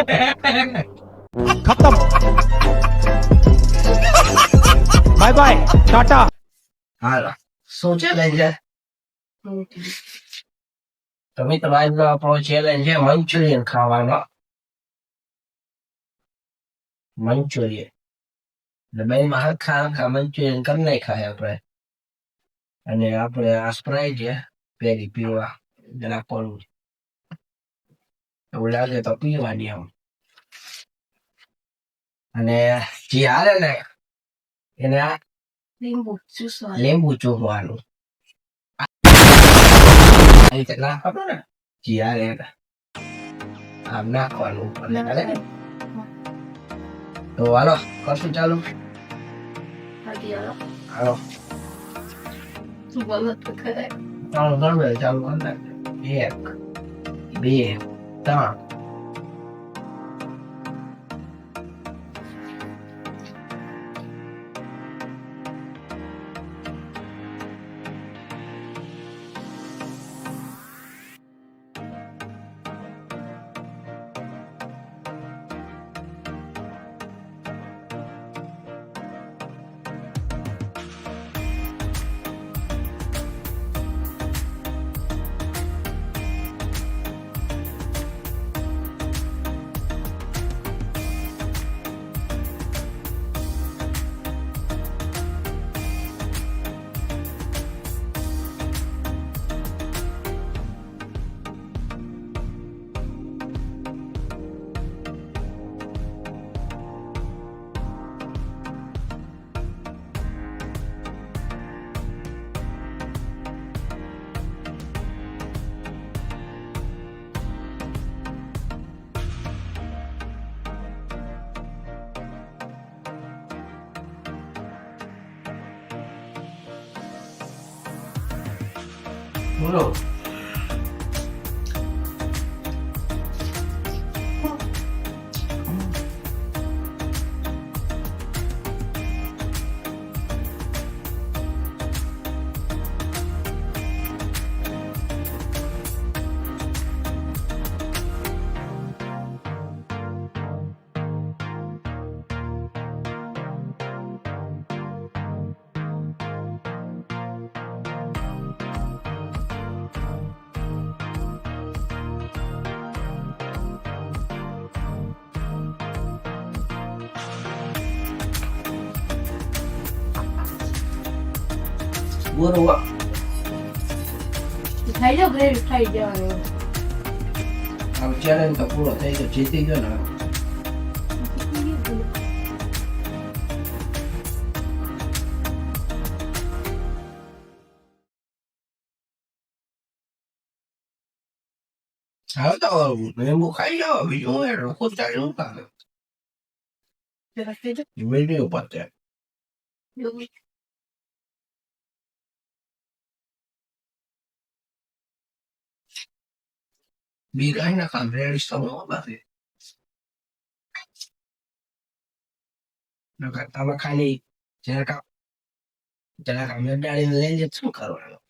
खत्म bye bye Tata હાલો શું challenge છે તો મિત્રો આજનો આપણો ચેલેન્જ છે મંચુરિયન ખાવાનો મંચુરિયન એટલે બેમાં હરખા હરખા મંચુરિયન કરી નાખાય આપણે અને આપણે આ સ્પ્રાઇટ છે પેરી પીવા જરા પડવું એવું લાગે તો પીવાની આમ અને જે હારે ને એને આ લીંબુ ચૂસવાનું આ રીતે નાખવાનું ને જે હારે એને આમ નાખવાનું ઉપર હાલે ને તો હાલો કરશું ચાલુ હાલો ચાલો ગણવે ચાલુ અંદર 1 2 3 બોલો બોલો થઈ જાવ ગ્રેવી થઈ જવાનું હવે ચેલેન્જ તો પૂરો થઈ ગયો જીતી ગયો ને હવે તો લીંબુ ખાઈ જાઓ બીજું હું એટલું ખુદ ચાલી હું કામ વિડીયો પતે બી કઈ ના કામ રેડી તો બાકી નકર તમે ખાલી જરાક અમે ડાળીને લઈ જત શું કરવાનું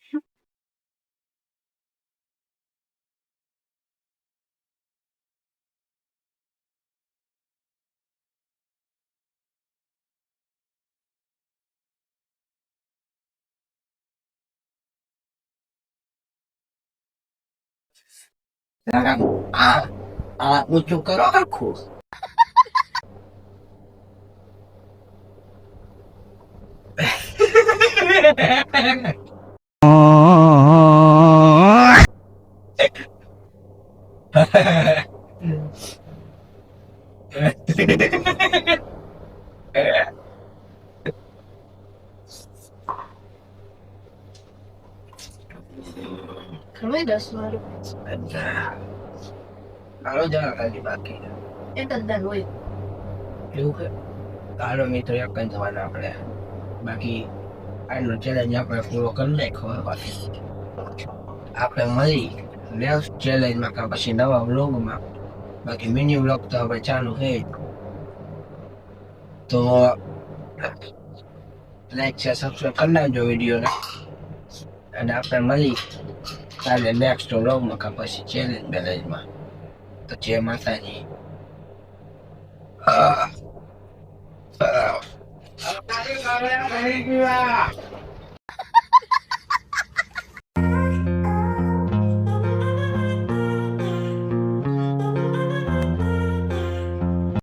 આ ઊંચું કરો આખું ખબર 10 વાર હાલો જરા ખાલી બાકી એક જ દાન હોય એવું કે હાલો મિત્રો એક જ જવાના આપણે બાકી આજનો ચેલેન્જ આપણે પૂરો કરી નાખ્યો બાકી આપણે મળી નેક્સ્ટ ચેલેન્જમાં કે પછી નવા વ્લોગમાં બાકી મિની વ્લોગ તો હવે ચાલુ છે તો લાઈક છે સબસ્ક્રાઈબ કરી નાખજો વિડીયોને અને આપણે મળી કાલે નેક્સ્ટ વ્લોગમાં કે પછી ચેલેન્જ બેલેન્જમાં તો જય માતાજી સરસ.